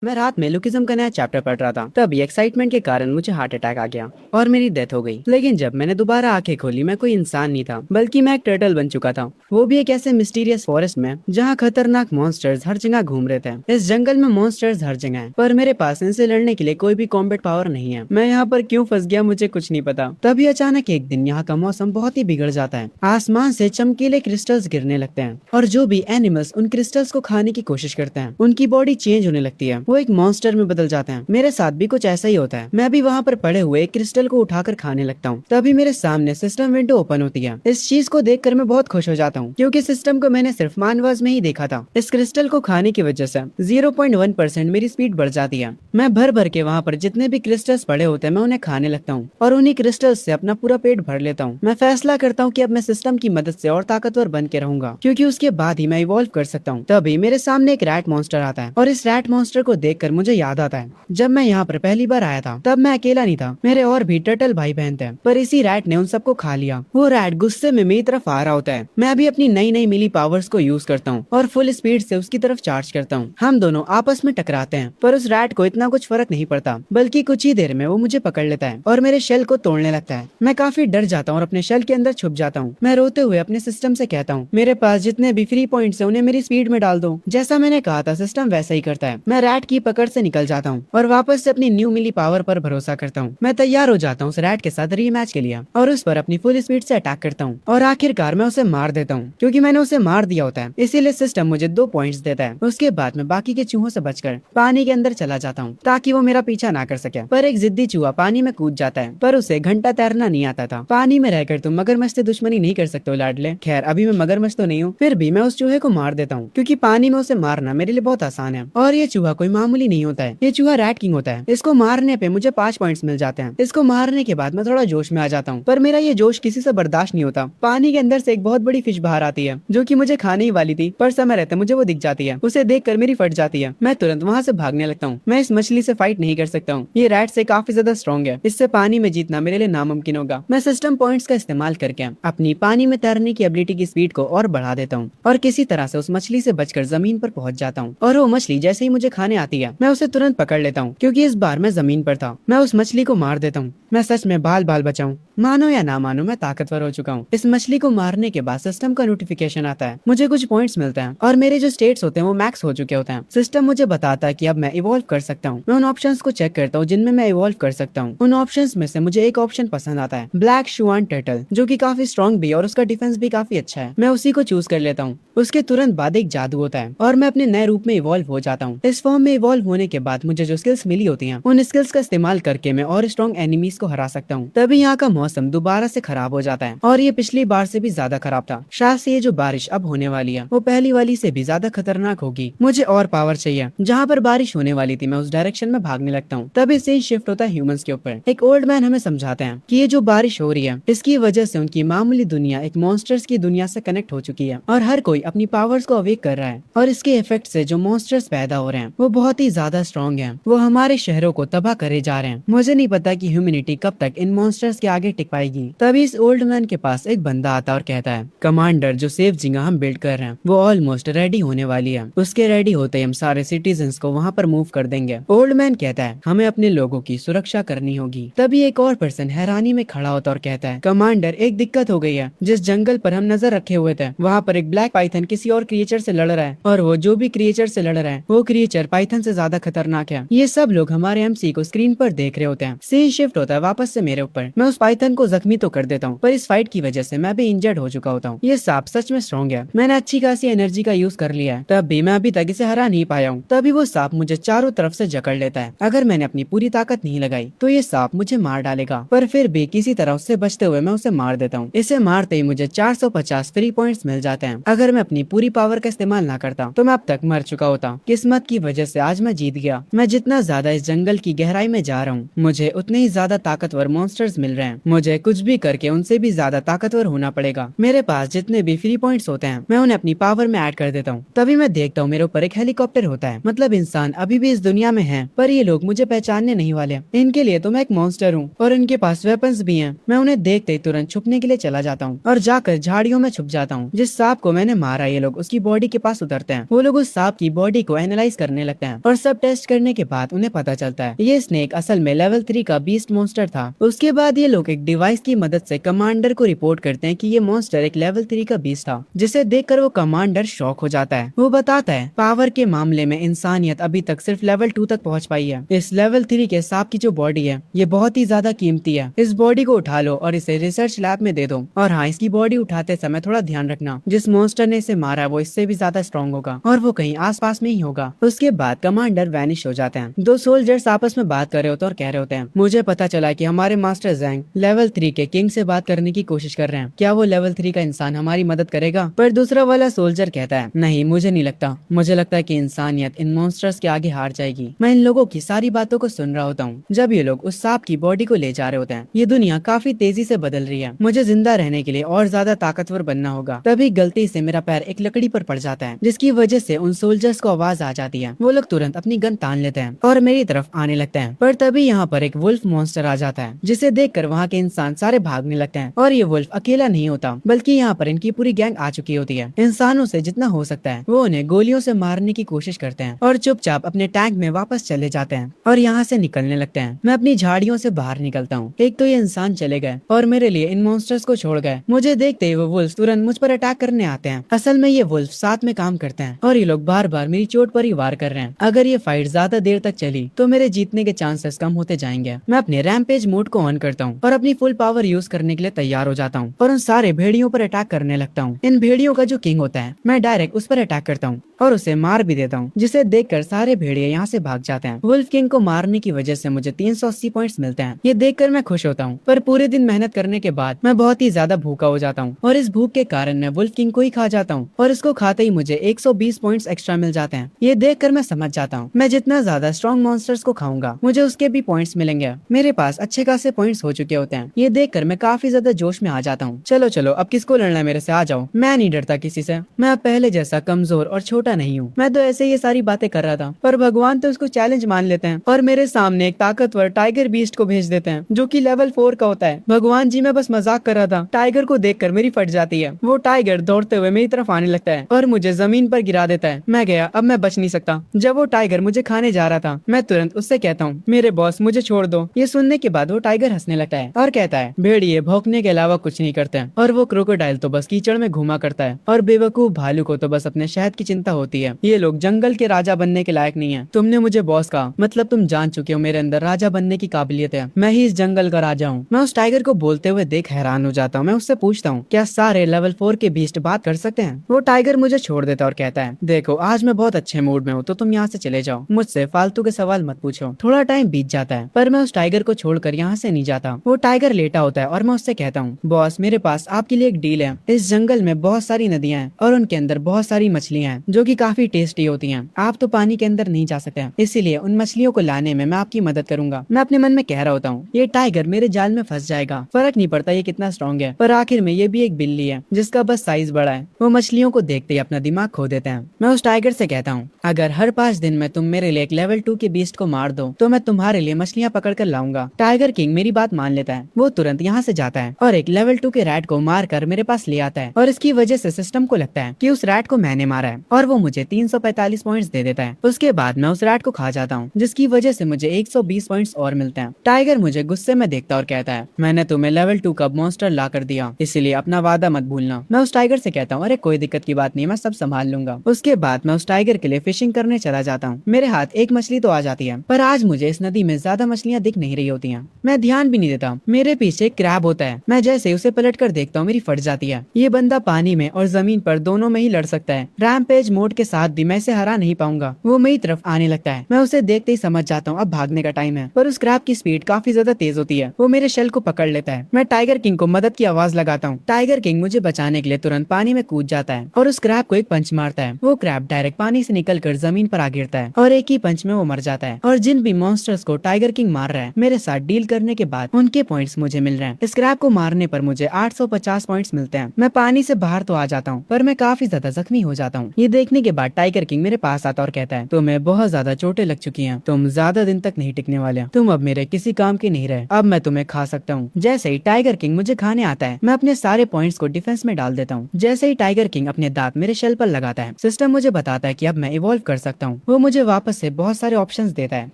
मैं रात में लुकिज्म का नया चैप्टर पढ़ रहा था, तभी एक्साइटमेंट के कारण मुझे हार्ट अटैक आ गया और मेरी डेथ हो गई। लेकिन जब मैंने दोबारा आंखें खोली, मैं कोई इंसान नहीं था, बल्कि मैं एक टर्टल बन चुका था। वो भी एक ऐसे मिस्टीरियस फॉरेस्ट में जहाँ खतरनाक मॉन्स्टर्स हर जगह घूम रहे थे। इस जंगल में मॉन्स्टर्स हर जगह हैं, पर मेरे पास इनसे लड़ने के लिए कोई भी कॉम्बैट पावर नहीं है। मैं यहाँ पर क्यों फंस गया, मुझे कुछ नहीं पता। तभी अचानक एक दिन यहाँ का मौसम बहुत ही बिगड़ जाता है। आसमान से चमकीले क्रिस्टल्स गिरने लगते हैं और जो भी एनिमल्स उन क्रिस्टल्स को खाने की कोशिश करते हैं, उनकी बॉडी चेंज होने लगती है। वो एक मॉन्स्टर में बदल जाते हैं। मेरे साथ भी कुछ ऐसा ही होता है। मैं भी वहाँ पर पड़े हुए एक क्रिस्टल को उठाकर खाने लगता हूँ। तभी मेरे सामने सिस्टम विंडो ओपन होती है। इस चीज को देखकर मैं बहुत खुश हो जाता हूँ, क्योंकि सिस्टम को मैंने सिर्फ मानवास में ही देखा था। इस क्रिस्टल को खाने की वजह से 0.1% मेरी स्पीड बढ़ जाती है। मैं भर भर के वहाँ पर जितने भी क्रिस्टल्स पड़े होते हैं, मैं उन्हें खाने लगता हूँ और उन्हीं क्रिस्टल्स से अपना पूरा पेट भर लेता हूँ। मैं फैसला करता हूँ कि अब मैं सिस्टम की मदद से और ताकतवर बन के रहूंगा, क्योंकि उसके बाद ही मैं इवॉल्व कर सकता हूँ। तभी मेरे सामने एक रैट मॉन्स्टर आता है और इस रैट मॉन्स्टर को देखकर मुझे याद आता है, जब मैं यहाँ पर पहली बार आया था तब मैं अकेला नहीं था, मेरे और भी टर्टल भाई बहन थे, पर इसी रैट ने उन सबको खा लिया। वो रैट गुस्से में मेरी तरफ आ रहा होता है। मैं भी अपनी नई नई मिली पावर्स को यूज करता हूँ और फुल स्पीड से उसकी तरफ चार्ज करता हूँ। हम दोनों आपस में टकराते हैं, पर उस रैट को इतना कुछ फर्क नहीं पड़ता, बल्कि कुछ ही देर में वो मुझे पकड़ लेता है और मेरे शेल को तोड़ने लगता है। मैं काफी डर जाता हूँ और अपने शेल के अंदर छुप जाता हूँ। मैं रोते हुए अपने सिस्टम से कहता हूँ, मेरे पास जितने भी फ्री पॉइंट्स हैं उन्हें मेरी स्पीड में डाल दो। जैसा मैंने कहा था, सिस्टम वैसा ही करता है। मैं रैट की पकड़ से निकल जाता हूँ और वापस से अपनी न्यू मिली पावर पर भरोसा करता हूँ। मैं तैयार हो जाता हूँ उस रैट के साथ रीमैच के लिए और उस पर अपनी फुल स्पीड से अटैक करता हूँ और आखिरकार मैं उसे मार देता हूँ, क्योंकि मैंने उसे मार दिया होता है। इसीलिए सिस्टम मुझे 2 पॉइंट्स देता है। उसके बाद मैं बाकी के चूहों से बचकर पानी के अंदर चला जाता हूँ, ताकि वो मेरा पीछा ना कर सके। पर एक जिद्दी चूहा पानी में कूद जाता है, पर उसे घंटा तैरना नहीं आता था। पानी में रहकर तुम मगरमच्छ से दुश्मनी नहीं कर सकते हो लाडले। खैर, अभी मैं मगरमच्छ तो नहीं हूँ, फिर भी मैं उस चूहे को मार देता हूँ, क्योंकि पानी में उसे मारना मेरे लिए बहुत आसान है। और ये चूहा कोई मामूली नहीं होता है, ये चूहा रैट किंग होता है। इसको मारने पे मुझे 5 पॉइंट्स मिल जाते हैं। इसको मारने के बाद मैं थोड़ा जोश में आ जाता हूँ, पर मेरा ये जोश किसी से बर्दाश्त नहीं होता। पानी के अंदर से एक बहुत बड़ी फिश बाहर आती है, जो कि मुझे खाने ही वाली थी, पर समय रहते मुझे वो दिख जाती है। उसे देखकर मेरी फट जाती है। मैं तुरंत वहाँ से भागने लगता हूँ। मैं इस मछली से फाइट नहीं कर सकता हूँ, ये रैट से काफी ज्यादा स्ट्रॉन्ग है। इससे पानी में जीतना मेरे लिए नामुमकिन होगा। मैं सिस्टम पॉइंट्स का इस्तेमाल करके अपनी पानी में तैरने की एबिलिटी की स्पीड को और बढ़ा देता हूँ और किसी तरह से उस मछली से बचकर जमीन पर पहुंच जाता हूँ। और वो मछली जैसे ही मुझे खाने आती है, मैं उसे तुरंत पकड़ लेता हूँ, क्योंकि इस बार मैं जमीन पर था। मैं उस मछली को मार देता हूँ। मैं सच में बाल बाल बचाऊं, मानो या ना मानो, मैं ताकतवर हो चुका हूँ। इस मछली को मारने के बाद सिस्टम का नोटिफिकेशन आता है, मुझे कुछ पॉइंट्स मिलते हैं और मेरे जो स्टेट्स होते हैं वो मैक्स हो चुके होते हैं। सिस्टम मुझे बताता है कि अब मैं इवॉल्व कर सकता हूँ। मैं उन ऑप्शंस को चेक करता हूँ जिनमें मैं इवॉल्व कर सकता हूँ। उन ऑप्शंस में से मुझे एक ऑप्शन पसंद आता है, ब्लैक शुआन टर्टल, जो कि काफी स्ट्रॉन्ग भी और उसका डिफेंस भी काफी अच्छा है। मैं उसी को चूज कर लेता हूँ। उसके तुरंत बाद एक जादू होता है और मैं अपने नए रूप में इवॉल्व हो जाता हूँ। इस फॉर्म में इवॉल्व होने के बाद मुझे जो स्किल्स मिली होती हैं, उन स्किल्स का इस्तेमाल करके मैं और स्ट्रॉन्ग एनिमीज को हरा सकता हूँ। तभी यहाँ का मौसम दोबारा से खराब हो जाता है और ये पिछली बार से भी ज्यादा खराब था। शायद से ये जो बारिश अब होने वाली है वो पहली वाली से भी ज्यादा खतरनाक होगी। मुझे और पावर चाहिए। जहाँ पर बारिश होने वाली थी, मैं उस डायरेक्शन में भागने लगता हूँ। तभी सीन शिफ्ट होता है ह्यूमंस के ऊपर। एक ओल्ड मैन हमें समझाते हैं कि ये जो बारिश हो रही है, इसकी वजह से उनकी मामूली दुनिया एक मॉन्स्टर्स की दुनिया से कनेक्ट हो चुकी है और हर कोई अपनी पावर्स को अवेक कर रहा है। और इसके इफेक्ट से जो मॉन्स्टर्स पैदा हो रहे हैं वो बहुत ही ज्यादा स्ट्रॉन्ग है। वो हमारे शहरों को तबाह करे जा रहे हैं। मुझे नहीं पता कि ह्यूमैनिटी कब तक इन मॉन्स्टर्स के आगे टिक पाएगी। तभी इस ओल्ड मैन के पास एक बंदा आता और कहता है, कमांडर, जो सेफ जगह हम बिल्ड कर रहे हैं वो ऑलमोस्ट रेडी होने वाली है। उसके रेडी होते ही हम सारे सिटीजन्स को वहाँ पर मूव कर देंगे। ओल्ड मैन कहता है, हमें अपने लोगों की सुरक्षा करनी होगी। तभी एक और पर्सन हैरानी में खड़ा होता और कहता है, कमांडर, एक दिक्कत हो गई है। जिस जंगल पर हम नजर रखे हुए थे, वहाँ पर एक ब्लैक पाइथन किसी और क्रिएचर से लड़ रहा है और वो जो भी क्रिएचर से लड़ रहा है वो क्रिएचर पाइथन से ज्यादा खतरनाक है। ये सब लोग हमारे एमसी को स्क्रीन पर देख रहे होते हैं। सीन शिफ्ट होता है वापस से मेरे ऊपर। मैं उस पाइथन को जख्मी तो कर देता हूँ, पर इस फाइट की वजह से मैं भी इंजर्ड हो चुका होता हूँ। ये सांप सच में स्ट्रॉन्ग है। मैंने अच्छी खासी एनर्जी का यूज कर लिया है, तब भी मैं अभी तक इसे हरा नहीं पाया हूँ। तभी वो सांप मुझे चारों तरफ से जकड़ लेता है। अगर मैंने अपनी पूरी ताकत नहीं लगाई तो ये सांप मुझे मार डालेगा, पर फिर भी किसी तरह उससे बचते हुए मैं उसे मार देता हूँ। इसे मारते ही मुझे 450 फ्री पॉइंट्स मिल जाते हैं। अगर मैं अपनी पूरी पावर का इस्तेमाल ना करता तो मैं अब तक मर चुका होता। किस्मत की वजह से आज मैं जीत गया। मैं जितना ज्यादा इस जंगल की गहराई में जा रहा हूँ, मुझे उतने ही ज्यादा ताकतवर मॉन्स्टर्स मिल रहे हैं। मुझे कुछ भी करके उनसे भी ज्यादा ताकतवर होना पड़ेगा। मेरे पास जितने भी फ्री पॉइंट्स होते हैं मैं उन्हें अपनी पावर में ऐड कर देता हूँ। तभी मैं देखता हूँ मेरे ऊपर एक हेलीकॉप्टर होता है। मतलब इंसान अभी भी इस दुनिया में है, पर ये लोग मुझे पहचानने नहीं वाले। इनके लिए तो मैं एक मॉन्स्टर हूँ और इनके पास वेपन्स भी हैं। मैं उन्हें देखते ही तुरंत छुपने के लिए चला जाता हूँ और जाकर झाड़ियों में छुप जाता हूँ। जिस सांप को मैंने मारा, ये लोग उसकी बॉडी के पास उतरते हैं। वो लोग उस सांप की बॉडी को एनालाइज करने लगते हैं हैं और सब टेस्ट करने के बाद उन्हें पता चलता है ये स्नेक असल में लेवल 3 का बीस्ट मॉन्स्टर था। उसके बाद ये लोग एक डिवाइस की मदद से कमांडर को रिपोर्ट करते हैं कि ये मॉन्स्टर एक लेवल 3 का बीस्ट था, जिसे देखकर वो कमांडर शॉक हो जाता है। वो बताता है पावर के मामले में इंसानियत अभी तक सिर्फ लेवल 2 तक पहुंच पाई है। इस लेवल 3 के सांप की जो बॉडी है ये बहुत ही ज्यादा कीमती है। इस बॉडी को उठा लो और इसे रिसर्च लैब में दे दो। और हाँ, इसकी बॉडी उठाते समय थोड़ा ध्यान रखना, जिस मॉन्स्टर ने इसे मारा है वो इससे भी ज्यादा स्ट्रॉन्ग होगा और वो कहीं आसपास में ही होगा। उसके बाद कमांडर वैनिश हो जाते हैं। दो सोल्जर्स आपस में बात कर रहे होते हैं और कह रहे होते हैं मुझे पता चला कि हमारे मास्टर जैंग लेवल 3 के किंग से बात करने की कोशिश कर रहे हैं। क्या वो लेवल 3 का इंसान हमारी मदद करेगा? पर दूसरा वाला सोल्जर कहता है नहीं, मुझे नहीं लगता। मुझे लगता है कि इंसानियत इन मॉन्स्टर्स के आगे हार जाएगी। मैं इन लोगों की सारी बातों को सुन रहा होता हूँ जब ये लोग उस सांप की बॉडी को ले जा रहे होते हैं। ये दुनिया काफी तेजी से बदल रही है। मुझे जिंदा रहने के लिए और ज्यादा ताकतवर बनना होगा। तभी गलती से मेरा पैर एक लकड़ी पर पड़ जाता है, जिसकी वजह से उन सोल्जर्स को आवाज आ जाती है। वो लोग तुरंत अपनी गन तान लेते हैं और मेरी तरफ आने लगते हैं। पर तभी यहाँ पर एक वुल्फ मॉन्स्टर आ जाता है, जिसे देखकर वहाँ के इंसान सारे भागने लगते हैं। और ये वुल्फ अकेला नहीं होता, बल्कि यहाँ पर इनकी पूरी गैंग आ चुकी होती है। इंसानों से जितना हो सकता है वो उन्हें गोलियों से मारने की कोशिश करते हैं और चुपचाप अपने टैंक में वापस चले जाते हैं और यहाँ से निकलने लगते हैं। मैं अपनी झाड़ियों से बाहर निकलता हूँ। एक तो ये इंसान चले गए और मेरे लिए इन मॉन्स्टर्स को छोड़ गए। मुझे देखते ही वो वुल्फ तुरंत मुझ पर अटैक करने आते हैं। असल में ये वुल्फ साथ में काम करते हैं और ये लोग बार बार मेरी चोट पर ही वार कर रहे हैं। अगर ये फाइट ज्यादा देर तक चली तो मेरे जीतने के चांसेस कम होते जाएंगे। मैं अपने रैम्पेज मोड को ऑन करता हूँ और अपनी फुल पावर यूज करने के लिए तैयार हो जाता हूँ और उन सारे भेड़ियों पर अटैक करने लगता हूँ। इन भेड़ियों का जो किंग होता है मैं डायरेक्ट उस पर अटैक करता हूँ और उसे मार भी देता हूँ, जिसे देखकर सारे भेड़िए यहाँ से भाग जाते हैं। वुल्फ किंग को मारने की वजह से मुझे 380 पॉइंट्स मिलते हैं। ये देखकर मैं खुश होता हूँ, पर पूरे दिन मेहनत करने के बाद मैं बहुत ही ज्यादा भूखा हो जाता हूँ और इस भूख के कारण मैं वुल्फ किंग को ही खा जाता हूँ और इसको खाते ही मुझे 120 पॉइंट्स एक्स्ट्रा मिल जाते हैं। ये देखकर मैं समझ जाता हूँ मैं जितना ज्यादा स्ट्रॉन्ग मॉन्स्टर्स को खाऊंगा मुझे उसके भी पॉइंट्स मिलेंगे। मेरे पास अच्छे खासे पॉइंट्स हो चुके होते हैं। ये देखकर मैं काफी ज्यादा जोश में आ जाता हूँ। चलो चलो, अब किसको लड़ना है मेरे से, आ जाओ। मैं नहीं डरता किसी से। मैं अब पहले जैसा कमजोर और छोटा नहीं हूँ। मैं तो ऐसे ये सारी बातें कर रहा था, पर भगवान तो उसको चैलेंज मान लेते हैं और मेरे सामने एक ताकतवर टाइगर बीस्ट को भेज देते हैं जो कि लेवल 4 का होता है। भगवान जी, मैं बस मजाक कर रहा था। टाइगर को देखकर मेरी फट जाती है। वो टाइगर दौड़ते हुए मेरी तरफ आने लगता है और मुझे जमीन पर गिरा देता है। मैं गया, अब मैं बच नहीं सकता। जब वो टाइगर मुझे खाने जा रहा था मैं तुरंत उससे कहता हूँ मेरे बॉस मुझे छोड़ दो। ये सुनने के बाद वो टाइगर हंसने लगता है और कहता है भेड़िए भौंकने के अलावा कुछ नहीं करते हैं और वो क्रोकोडाइल तो बस कीचड़ में घुमा करता है और बेवकूफ भालू को तो बस अपने शहद की चिंता होती है। ये लोग जंगल के राजा बनने के लायक नहीं है। तुमने मुझे बॉस कहा, मतलब तुम जान चुके हो मेरे अंदर राजा बनने की काबिलियत है। मैं ही इस जंगल का राजा हूँ। मैं उस टाइगर को बोलते हुए देख हैरान हो जाता हूँ। मैं उससे पूछता हूँ क्या सारे लेवल 4 के बीस्ट बात कर सकते हैं? वो टाइगर मुझे छोड़ देता और कहता है देखो आज मैं बहुत अच्छे मूड में हूँ तो तुम यहाँ से चले जाओ। मुझसे फालतू के सवाल मत पूछो। थोड़ा टाइम बीत जाता है पर मैं उस टाइगर को छोड़कर यहाँ से नहीं जाता। वो टाइगर लेटा होता है और मैं उससे कहता हूँ बॉस मेरे पास आपके लिए एक डील है। इस जंगल में बहुत सारी नदियां हैं और उनके अंदर बहुत सारी मछलियां हैं जो कि काफी टेस्टी होती हैं। आप तो पानी के अंदर नहीं जा सकते, इसीलिए उन मछलियों को लाने में मैं आपकी मदद करूंगा। मैं अपने मन में कह रहा होता हूँ ये टाइगर मेरे जाल में फंस जाएगा, फर्क नहीं पड़ता ये कितना स्ट्रॉन्ग है, पर आखिर में ये भी एक बिल्ली है जिसका बस साइज बड़ा है। वो मछलियों को देखते ही अपना दिमाग खो देते हैं। मैं उस टाइगर से कहता हूँ अगर हर 5 दिन में तुम मेरे लिए एक लेवल 2 के बीस्ट को मार दो तो मैं तुम्हारे लिए मछलियाँ पकड़ कर लाऊंगा। टाइगर किंग मेरी बात मान लेता है। वो तुरंत यहाँ से जाता है और एक लेवल 2 के रैट को मार कर मेरे पास ले आता है और इसकी वजह से सिस्टम को लगता है कि उस रैट को मैंने मारा है और वो मुझे 345 पॉइंट्स दे देता है। उसके बाद मैं उस रैट को खा जाता हूँ जिसकी वजह से मुझे 120 पॉइंट्स और मिलते हैं। टाइगर मुझे गुस्से में देखता और कहता है मैंने तुम्हें लेवल 2 का मॉन्स्टर ला कर दिया, इसलिए अपना वादा मत भूलना। मैं उस टाइगर से कहता हूँ अरे कोई दिक्कत की बात नहीं, मैं सब संभाल लूंगा। उसके बाद मैं उस टाइगर के लिए फिशिंग करने चला जाता हूँ। मेरे हाथ एक मछली तो आ जाती है, पर आज मुझे इस नदी में ज्यादा मछलियाँ दिख नहीं रही होती हैं। मैं ध्यान भी नहीं देता। मेरे पीछे एक क्रैब होता है। मैं जैसे उसे पलट कर देखता हूँ मेरी फट जाती है। ये बंदा पानी में और जमीन पर दोनों में ही लड़ सकता है। रैम्पेज मोड के साथ भी मैं इसे हरा नहीं पाऊंगा। वो मेरी तरफ आने लगता है। मैं उसे देखते ही समझ जाता हूँ अब भागने का टाइम है, पर उस क्रैब की स्पीड काफी ज्यादा तेज होती है। वो मेरे शेल को पकड़ लेता है। मैं टाइगर किंग को मदद की आवाज लगाता हूँ। टाइगर किंग मुझे बचाने के लिए तुरंत पानी में कूद जाता है और उस क्रैब को एक पंच मारता है। वो क्रैब डायरेक्ट पानी से निकलकर जमीन पर आ गिरता है और एक ही पंच में वो मर जाता है। और जिन भी मॉन्स्टर्स को टाइगर किंग मार रहा है मेरे साथ डील करने के बाद उनके पॉइंट्स मुझे मिल रहे हैं। इस क्रैब को मारने पर मुझे 850 पॉइंट्स मिलते हैं। मैं पानी से बाहर तो आ जाता हूँ पर मैं काफी ज्यादा जख्मी हो जाता हूँ। ये देखने देखने के बाद टाइगर किंग मेरे पास आता और कहता है तुम्हें बहुत ज्यादा चोटें लग चुकी हैं, तुम ज्यादा दिन तक नहीं टिकने वाले, तुम अब मेरे किसी काम के नहीं रहे, अब मैं तुम्हें खा सकता हूँ। जैसे ही टाइगर किंग मुझे खाने आता है मैं अपने सारे पॉइंट्स को डिफेंस में डाल देता हूँ। जैसे ही टाइगर किंग अपने दांत मेरे शेल पर लगाता है सिस्टम मुझे बताता है कि अब मैं इवॉल्व कर सकता हूँ। वो मुझे वापस से बहुत सारे ऑप्शंस देता है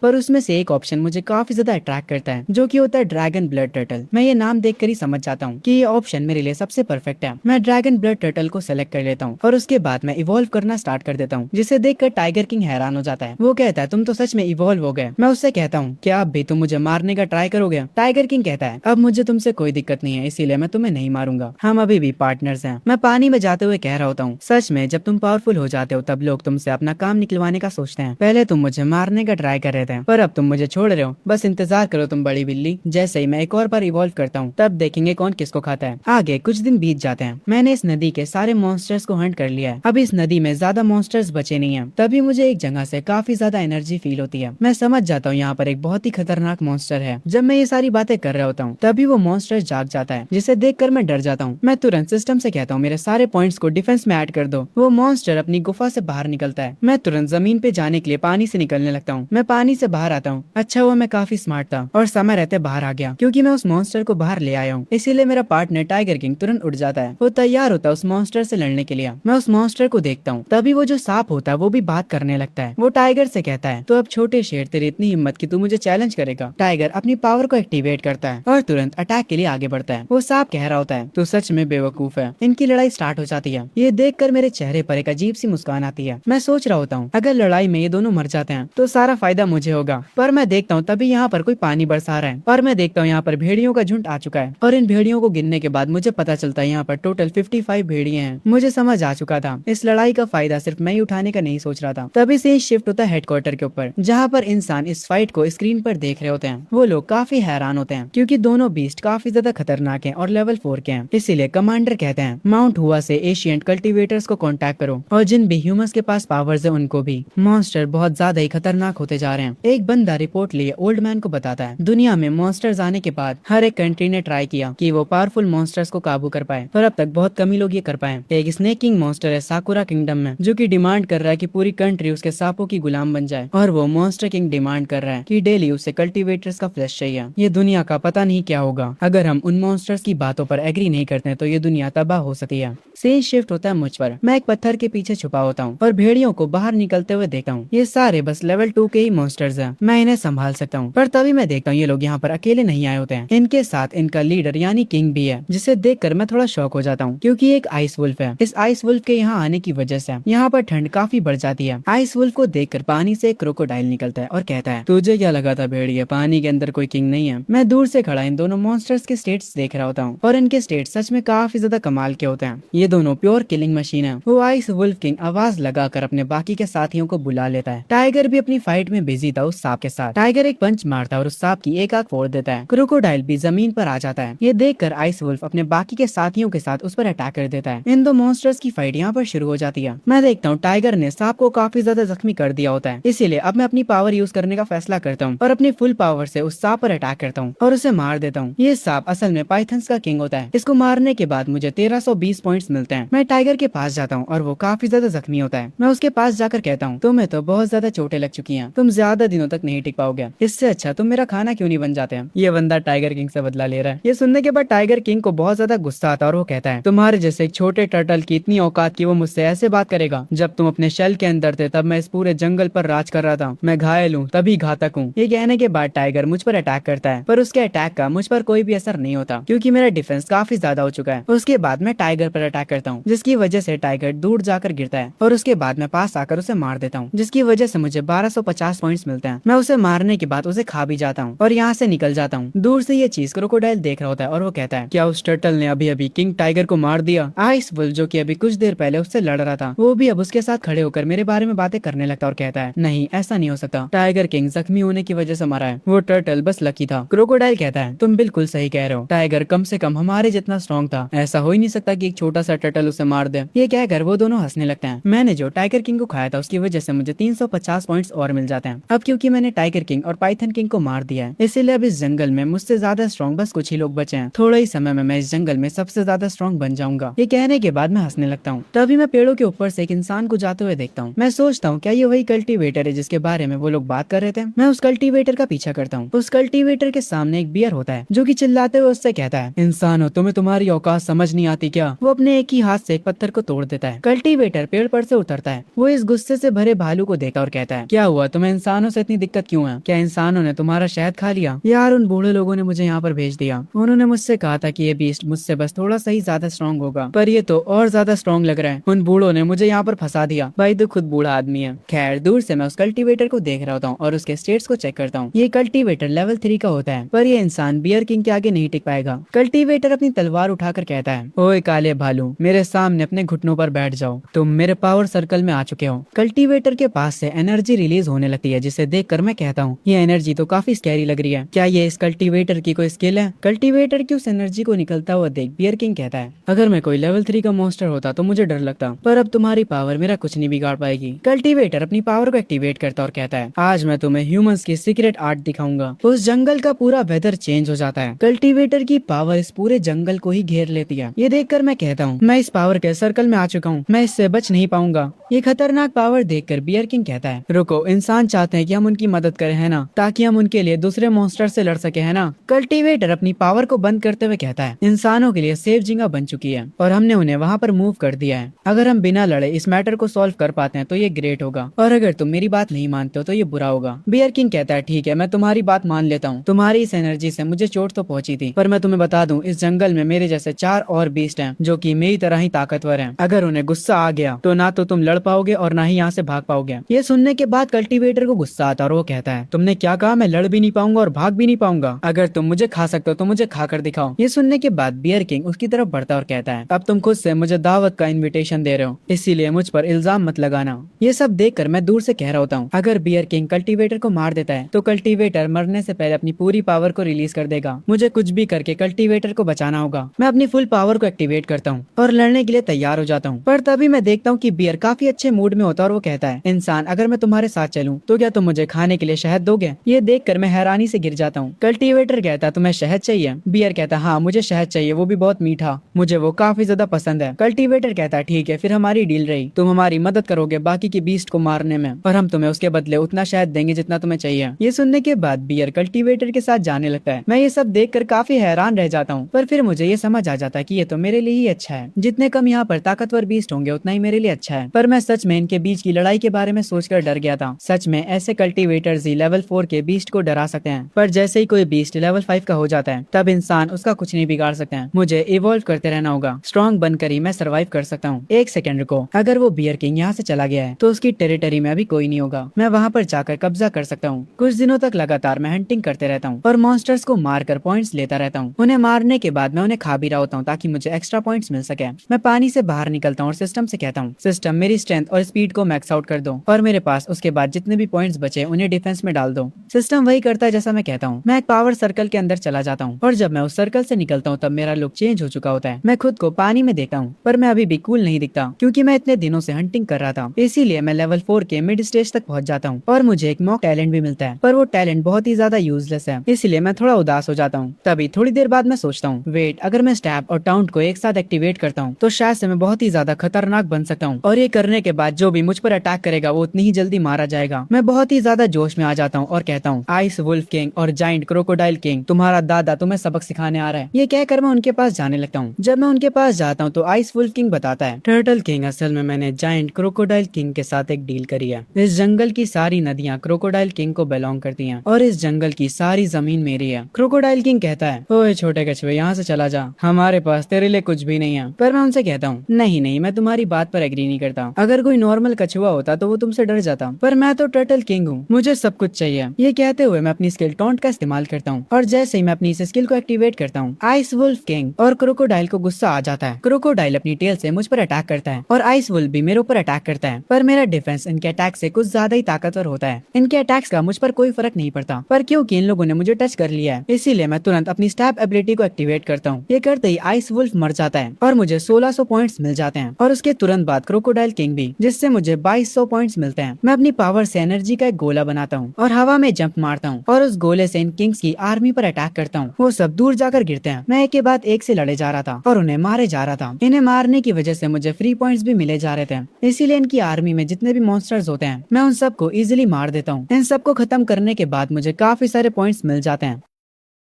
पर उसमें से एक ऑप्शन मुझे काफी ज्यादा अट्रैक्ट करता है जो कि होता है ड्रैगन ब्लड टर्टल। मैं ये नाम देखकर ही समझ जाता हूँ कि ये ऑप्शन मेरे लिए सबसे परफेक्ट है। मैं ड्रैगन ब्लड टर्टल को सेलेक्ट कर लेता हूँ और उसके बाद मैं इवॉल्व करना स्टार्ट कर देता हूँ, जिसे देखकर टाइगर किंग हैरान हो जाता है। वो कहता है तुम तो सच में इवॉल्व हो गए। मैं उससे कहता हूँ क्या अब भी तुम मुझे मारने का ट्राई करोगे? टाइगर किंग कहता है अब मुझे तुमसे कोई दिक्कत नहीं है, इसीलिए मैं तुम्हें नहीं मारूंगा, हम अभी भी पार्टनर्स हैं। मैं पानी में जाते हुए कह रहा होता हूँ सच में जब तुम पावरफुल हो जाते हो तब लोग तुमसे अपना काम निकलवाने का सोचते हैं। पहले तुम मुझे मारने का ट्राई कर रहे थे पर अब तुम मुझे छोड़ रहे हो, बस इंतजार करो तुम बड़ी बिल्ली। जैसे ही मैं एक और बार इवॉल्व करता हूँ तब देखेंगे कौन किसको खाता है। आगे कुछ दिन बीत जाते हैं। मैंने इस नदी के सारे मॉन्स्टर्स को हंट कर लिया है। अब इस नदी में ज्यादा मॉन्स्टर्स बचे नहीं है। तभी मुझे एक जगह से काफी ज्यादा एनर्जी फील होती है। मैं समझ जाता हूँ यहाँ पर एक बहुत ही खतरनाक मॉन्स्टर है। जब मैं ये सारी बातें कर रहा होता हूँ तभी वो मॉन्स्टर जाग जाता है, जिसे देखकर मैं डर जाता हूँ। मैं तुरंत सिस्टम से कहता हूँ मेरे सारे पॉइंट्स को डिफेंस में ऐड कर दो। वो मॉन्स्टर अपनी गुफा से बाहर निकलता है। मैं तुरंत जमीन पे जाने के लिए पानी से निकलने लगता हूँ। मैं पानी से बाहर आता हूँ। अच्छा हुआ मैं काफी स्मार्ट था और समय रहते बाहर आ गया क्योंकि मैं उस मॉन्स्टर को बाहर ले आया हूँ। इसीलिए मेरा पार्टनर टाइगर किंग तुरंत उठ जाता है। वो तैयार होता है उस मॉन्स्टर से लड़ने के लिए। मैं उस मॉन्स्टर को देखता हूँ तभी वो जो सांप होता है वो भी बात करने लगता है। वो टाइगर से कहता है तो अब छोटे शेर तेरी इतनी हिम्मत कि तू मुझे चैलेंज करेगा? टाइगर अपनी पावर को एक्टिवेट करता है और तुरंत अटैक के लिए आगे बढ़ता है। वो सांप कह रहा होता है तू सच में बेवकूफ है। इनकी लड़ाई स्टार्ट हो जाती है। ये देखकर मेरे चेहरे पर एक अजीब सी मुस्कान आती है। मैं सोच रहा होता हूँ अगर लड़ाई में ये दोनों मर जाते हैं तो सारा फायदा मुझे होगा। पर मैं देखता हूँ तभी यहाँ पर कोई पानी बरसा रहा है और मैं देखता हूँ यहाँ पर भेड़ियों का झुंड आ चुका है और इन भेड़ियों को गिनने के बाद मुझे पता चलता है यहाँ पर टोटल 55 भेड़िए हैं। मुझे समझ आ चुका था इस लड़ाई का फायदा सिर्फ मैं ही उठाने का नहीं सोच रहा था। तभी से शिफ्ट होता है हेडक्वार्टर के ऊपर जहाँ पर इंसान इस फाइट को स्क्रीन पर देख रहे होते हैं। वो लोग काफी हैरान होते हैं क्योंकि दोनों बीस्ट काफी ज्यादा खतरनाक हैं और लेवल 4 के हैं। इसीलिए कमांडर कहते हैं माउंट हुआ से एशियंट कल्टीवेटर्स को कांटेक्ट करो और जिन भी ह्यूमंस के पास पावर्स है उनको भी। मॉन्स्टर बहुत ज्यादा ही खतरनाक होते जा रहे हैं। एक बंदा रिपोर्ट लिए ओल्ड मैन को बताता है दुनिया में मॉन्स्टर्स आने के बाद हर एक कंट्री ने ट्राई किया कि वो पावरफुल मॉन्स्टर्स को काबू कर पाए पर अब तक बहुत कम ही लोग ये कर पाए। एक स्नेक किंग मॉन्स्टर है साकुरा किंगडम में जो कि डिमांड कर रहा है कि पूरी कंट्री उसके सांपों की गुलाम बन जाए और वो मॉन्स्टर किंग डिमांड कर रहा है कि डेली उसे कल्टीवेटर्स का फ्लैश चाहिए। ये दुनिया का पता नहीं क्या होगा अगर हम उन मॉन्स्टर्स की बातों पर एग्री नहीं करते तो ये दुनिया तबाह हो सकती है। सीन शिफ्ट होता है मुझ पर। मैं एक पत्थर के पीछे छुपा होता हूँ और भेड़ियों को बाहर निकलते हुए देखता हूँ। ये सारे बस लेवल 2 के ही मॉन्स्टर्स हैं, मैं इन्हें संभाल सकता हूँ। पर तभी मैं देखता हूँ ये लोग यहाँ पर अकेले नहीं आए होते हैं। इनके साथ इनका लीडर यानी किंग भी है, जिसे देखकर मैं थोड़ा शॉक हो जाता हूँ क्योंकि एक आइस वुल्फ है। इस आइस वुल्फ के यहाँ आने की वजह से यहाँ पर ठंड काफी बढ़ जाती है। आइस वुल्फ को देखकर पानी से एक क्रोकोडाइल निकलता है और कहता है तुझे क्या लगा था भेड़िया, पानी के अंदर कोई किंग नहीं है। मैं दूर से खड़ा इन दोनों मॉन्स्टर्स के स्टेट्स देख रहा होता हूँ और इनके स्टेट्स सच में काफी ज्यादा कमाल के होते हैं। ये दोनों प्योर किलिंग मशीन है। वो आइस वुल्फ किंग आवाज लगाकर अपने बाकी के साथियों को बुला लेता है। टाइगर भी अपनी फाइट में बिजी था उस सांप के साथ। टाइगर एक पंच मारता है और उस सांप की एक आंख फोड़ देता है। क्रोकोडाइल भी जमीन पर आ जाता है। ये देखकर आइस वुल्फ अपने बाकी के साथियों के साथ उस पर अटैक कर देता है। इन दो मॉन्स्टर्स की फाइट यहाँ पर शुरू हो जाती है। मैं देखता हूँ टाइगर ने सांप को काफी ज्यादा जख्मी कर दिया होता है, इसीलिए अब मैं अपनी पावर यूज करने का फैसला करता हूँ और अपनी फुल पावर से उस सांप पर अटैक करता हूँ और उसे मार देता हूँ। ये सांप असल में पाइथन्स का किंग होता है। इसको मारने के बाद मुझे 1320 पॉइंट्स मिलते हैं। मैं टाइगर के पास जाता हूँ और वो काफी ज्यादा जख्मी होता है। मैं उसके पास जाकर कहता हूँ तुम्हें तो बहुत ज्यादा चोटें लग चुकी हैं, तुम ज्यादा दिनों तक नहीं टिक पाओगे, इससे अच्छा तुम मेरा खाना क्यों नहीं बन जाते हैं। ये बंदा टाइगर किंग से बदला ले रहा है। ये सुनने के बाद टाइगर किंग को बहुत ज्यादा गुस्सा आता है और वो कहता है तुम्हारे जैसे एक छोटे टर्टल की इतनी औकात की वो मुझसे ऐसे बात करेगा? जब तुम अपने शेल के अंदर थे तब मैं इस पूरे जंगल पर राज कर रहा था, मैं घायल हूँ तभी घातक हूँ। ये कहने के बाद टाइगर मुझ पर अटैक करता है पर उसके अटैक का मुझ पर कोई भी असर नहीं होता क्योंकि मेरा डिफेंस काफी ज्यादा हो चुका है। उसके बाद मैं टाइगर पर अटैक करता हूँ जिसकी वजह से टाइगर दूर जाकर गिरता है और उसके बाद मैं पास आकर उसे मार देता हूँ जिसकी वजह से मुझे 1250 पॉइंट्स मिलते हैं। मैं उसे मारने के बाद उसे खा भी जाता हूँ और यहाँ से निकल जाता हूँ। दूर से ये चीज क्रोकोडाइल देख रहा होता है और वो कहता है क्या उस टर्टल ने अभी अभी किंग टाइगर को मार दिया? आइस वुल्फ जो कि अभी कुछ देर पहले उससे लड़ रहा था वो भी अब उसके साथ खड़े होकर मेरे बारे में बातें करने लगता और कहता है नहीं ऐसा नहीं हो सकता, टाइगर किंग जख्मी होने की वजह से मरा है, वो टर्टल बस लकी था। क्रोकोडाइल कहता है तुम बिल्कुल सही कह रहे हो, टाइगर कम से कम हमारे जितना स्ट्रॉन्ग था, ऐसा हो ही नहीं सकता कि एक छोटा सा टर्टल उसे मार दे। ये कहकर वो दोनों हंसने लगते हैं। मैंने जो टाइगर किंग को खाया था उसकी वजह से मुझे 350 पॉइंट्स और मिल जाते हैं। अब क्योंकि मैंने टाइगर किंग और पाइथन किंग को मार दिया है इसीलिए अब इस जंगल में मुझसे ज्यादा स्ट्रॉन्ग बस कुछ ही लोग बचे हैं। थोड़ा ही समय में मैं इस जंगल में सबसे ज्यादा स्ट्रॉन्ग बन जाऊंगा। ये कहने के बाद मैं हंसने लगता हूँ। तभी मैं पेड़ों के ऊपर से एक इंसान को जाते हुए देखता हूँ। मैं सोचता हूँ क्या ये वही कल्टीवेटर है जिसके बारे में वो लोग बात कर रहे थे। मैं उस कल्टीवेटर का पीछा करता हूँ। उस कल्टीवेटर के सामने एक बियर होता है जो कि चिल्लाते हुए उससे कहता है, इंसान हो तुम्हें तुम्हारी औकात समझ नहीं आती क्या। वो अपने एक ही हाथ से एक पत्थर को तोड़ देता है। कल्टीवेटर पेड़ पर से उतरता है। वो इस गुस्से से भरे भालू को देखा और कहता है, क्या हुआ, तुम्हें इंसानों से इतनी दिक्कत क्यों है? क्या इंसानों ने तुम्हारा शहद खा लिया? यार उन बूढ़े लोगों ने मुझे यहाँ पर भेज दिया। उन्होंने मुझसे कहा था कि ये बीस्ट मुझसे बस थोड़ा सा ही ज्यादा स्ट्रॉन्ग होगा, पर ये तो और ज्यादा स्ट्रॉन्ग लग रहा है। उन बूढ़ों ने मुझे यहाँ पर फंसा दिया। भाई तो खुद बूढ़ा आदमी है। खैर दूर से मैं उस कल्टीवेटर को देख रहा होता हूँ और उसके स्टेट्स को चेक करता हूँ। ये कल्टीवेटर लेवल 3 का होता है, पर ये इंसान बियर किंग के आगे नहीं टिक पाएगा। कल्टीवेटर अपनी तलवार उठाकर कहता है, ओए काले भालू, मेरे सामने अपने घुटनों पर बैठ जाओ। तुम मेरे पावर सर्कल में आ चुके हो। कल्टीवेटर के पास से एनर्जी रिलीज होने लगती है, जिसे देखकर मैं कहता हूँ, ये एनर्जी तो काफी स्कैरी लग रही है। क्या ये इस कल्टीवेटर की कोई स्किल है? कल्टीवेटर की उस एनर्जी को निकलता हुआ देख बियर किंग कहता है, अगर मैं कोई लेवल 3 का मॉन्स्टर होता तो मुझे डर लगता, पर अब तुम्हारी पावर मेरा कुछ नहीं बिगाड़ पाएगी। कल्टीवेटर अपनी पावर को एक्टिवेट करता और कहता है, आज मैं तुम्हें ह्यूमंस की सीक्रेट आर्ट दिखाऊंगा। उस जंगल का पूरा वेदर चेंज हो जाता है। कल्टीवेटर की पावर इस पूरे जंगल को ही घेर लेती है। ये देखकर मैं कहता हूँ, मैं इस पावर के सर्कल में आ चुका हूँ, मैं इससे बच नहीं पाऊंगा। ये खतरनाक पावर देखकर बियर किंग कहता है, रुको, इंसान चाहते हैं कि हम उनकी मदद करें, है ना, ताकि हम उनके लिए दूसरे मॉन्स्टर से लड़ सके, है ना। कल्टीवेटर अपनी पावर को बंद करते हुए कहता है, इंसानों के लिए सेफ जगह बन चुकी है और हमने उन्हें वहाँ पर मूव कर दिया है। अगर हम बिना लड़े इस मैटर को सॉल्व कर पाते हैं तो ये ग्रेट होगा, और अगर तुम मेरी बात नहीं मानते हो तो ये बुरा होगा। बियर किंग कहता है, ठीक है, मैं तुम्हारी बात मान लेता हूँ। तुम्हारी इस एनर्जी से मुझे चोट तो पहुंची थी, पर मैं तुम्हें बता दूं, इस जंगल में मेरे जैसे 4 और बीस्ट हैं जो कि मेरी तरह ही ताकतवर हैं। अगर उन्हें गुस्सा आ गया तो ना तो तुम लड़ पाओगे और ना ही यहाँ से भाग पाओगे। ये सुनने के बाद कल्टीवेटर को गुस्सा आता और वो कहता है, तुमने क्या कहा? मैं लड़ भी नहीं पाऊंगा और भाग भी नहीं पाऊंगा? अगर तुम मुझे खा सकते हो तो मुझे खा कर दिखाओ। ये सुनने के बाद बियर किंग उसकी तरफ बढ़ता और कहता है, अब तुम खुद से मुझे दावत का इन्विटेशन दे रहे हो, इसीलिए मुझ पर इल्जाम मत लगाना। ये सब देखकर मैं दूर से कह रहा होता हूँ, अगर बियर किंग कल्टीवेटर को मार देता है तो कल्टीवेटर मरने से पहले अपनी पूरी पावर को रिलीज कर देगा। मुझे कुछ भी करके कल्टीवेटर को बचाना होगा। मैं अपनी फुल पावर को एक्टिवेट करता हूँ और लड़ने के लिए तैयार हो जाता हूँ। पर तभी मैं देखता हूँ कि बियर काफी अच्छे मूड में होता है और वो कहता है, इंसान, अगर मैं तुम्हारे साथ चलूं तो क्या तुम मुझे खाने के लिए शहद दोगे? ये देखकर मैं हैरानी से गिर जाता हूँ। कल्टीवेटर कहता है, तुम्हें शहद चाहिए? बियर कहता है, हाँ मुझे शहद चाहिए, वो भी बहुत मीठा, मुझे वो काफी ज्यादा पसंद है। कल्टीवेटर कहता है, ठीक है, फिर हमारी डील रही, तुम हमारी मदद करोगे बाकी की बीस्ट को मारने में, और हम तुम्हें उसके बदले उतना शहद देंगे जितना तुम्हें चाहिए। ये सुनने के बाद बियर कल्टीवेटर के साथ जाने लगता है। मैं ये सब देखकर काफी हैरान रह जाता हूँ, पर फिर मुझे ये समझ आ जाता है कि ये तो मेरे लिए ही अच्छा है। जितने कम यहाँ पर ताकतवर बीस्ट होंगे उतना ही मेरे लिए अच्छा है। पर मैं सच में इनके बीच की लड़ाई के बारे में सोचकर डर गया था। सच में ऐसे कल्टीवेटर्स ही लेवल 4 के बीस्ट को डरा सकते हैं, पर जैसे ही कोई बीस्ट लेवल 5 का हो जाता है तब इंसान उसका कुछ नहीं बिगाड़ सकते हैं। मुझे इवॉल्व करते रहना होगा, स्ट्रॉन्ग बनकर ही मैं सर्वाइव कर सकता हूँ। एक सेकंड रुको, अगर वो बियर किंग यहाँ से चला गया है तो उसकी टेरिटरी में अभी कोई नहीं होगा। मैं वहाँ पर जाकर कब्जा कर सकता हूँ। कुछ दिनों तक लगातार मैं हंटिंग करते रहता हूँ और मॉन्स्टर्स को मारकर पॉइंट्स लेता रहता हूँ। उन्हें मारने के बाद मैं उन्हें खा भी रहा होता हूँ ताकि मुझे एक्स्ट्रा पॉइंट्स मिल सके। मैं पानी से बाहर निकलता हूँ और सिस्टम से कहता हूँ, सिस्टम मेरी स्ट्रेंथ और स्पीड को मैक्स आउट कर दो और मेरे पास उसके बाद जितने भी पॉइंट्स बचे उन्हें डिफेंस में डाल दो। सिस्टम वही करता है जैसा मैं कहता हूँ। मैं एक पावर सर्कल के अंदर चला जाता हूँ और जब मैं उस सर्कल से निकलता हूँ तब मेरा लुक चेंज हो चुका होता है। मैं खुद को पानी में देखता हूँ, पर मैं अभी भी कूल नहीं दिखता क्योंकि मैं इतने दिनों से हंटिंग कर रहा था। इसीलिए मैं लेवल 4 के मिड स्टेज तक पहुंच जाता हूँ और मुझे एक मॉक टैलेंट भी मिलता है, पर वो टैलेंट बहुत ही ज्यादा यूजलेस है, इसलिए मैं थोड़ा उदास हो जाता हूँ। तभी थोड़ी देर बाद मैं सोचता हूँ, वेट, अगर मैं स्टैब और टाउंट को एक साथ एक्टिवेट करता हूँ तो शायद से मैं बहुत ही ज्यादा खतरनाक बन सकता हूँ, और ये करने के बाद जो भी मुझ पर अटैक करेगा वो उतनी ही जल्दी मारा जाएगा। मैं बहुत ही ज्यादा जोश में आ जाता हूँ और कहता हूँ, आइस वुल्फ किंग और जाइंट क्रोकोडाइल किंग, तुम्हारा दादा तुम्हें सबक सिखाने आ रहा है। ये कहकर मैं उनके पास जाने लगता हूँ। जब मैं उनके पास जाता हूँ तो आइस वुल्फ किंग बताता है, टर्टल किंग, असल में मैंने जाइंट क्रोकोडाइल किंग के साथ एक डील करी है। इस जंगल की सारी नदियाँ क्रोकोडाइल किंग को बिलोंग करती हैं और इस जंगल की सारी जमीन मेरी है। क्रोकोडाइल किंग कहता है, ओए छोटे कछुए, यहाँ से चला जा, हमारे पास तेरे लिए कुछ भी नहीं है। पर मैं उनसे कहता हूँ, नहीं नहीं, मैं तुम्हारी बात पर एग्री नहीं करता। अगर कोई नॉर्मल कछुआ होता तो वो तुमसे डर जाता, पर मैं तो टर्टल किंग हूँ, मुझे सब कुछ चाहिए। ये कहते हुए मैं अपनी स्किल टॉन्ट का इस्तेमाल करता हूँ और जैसे ही मैं अपनी इस स्किल को एक्टिवेट करता हूँ, आइस वुल्फ किंग और क्रोकोडाइल को गुस्सा आ जाता है। क्रोकोडाइल अपनी टेल से मुझ पर अटैक करता है और आइस वुल्फ भी मेरे ऊपर अटैक करता है, पर मेरा डिफेंस इनके अटैक से कुछ ज्यादा ही ताकतवर होता है। इनके अटैक्स का मुझ पर कोई फर्क नहीं पड़ता, पर क्योंकि इन लोगों ने मुझे टच कर लिया है इसीलिए मैं तुरंत अपनी स्टैब एबिलिटी को एक्टिवेट करता हूँ। ये करते ही आइस वुल्फ मर जाता है और मुझे 1600 पॉइंट्स मिल जाते हैं, और उसके तुरंत बाद क्रोकोडाइल किंग भी, जिससे मुझे 2200 पॉइंट्स मिलते हैं। मैं अपनी पावर से एनर्जी का एक गोला बनाता हूँ और हवा में जंप मारता हूँ और उस गोले से इन किंग्स की आर्मी पर अटैक करता हूँ। वो सब दूर जाकर गिरते हैं। मैं एक के बाद एक से लड़े जा रहा था और उन्हें मारे जा रहा था। इन्हें मारने की वजह से मुझे फ्री पॉइंट्स भी मिले खेले जा रहे थे, इसीलिए इनकी आर्मी में जितने भी मॉन्स्टर्स होते हैं मैं उन सबको इजीली मार देता हूँ। इन सबको खत्म करने के बाद मुझे काफी सारे पॉइंट्स मिल जाते हैं।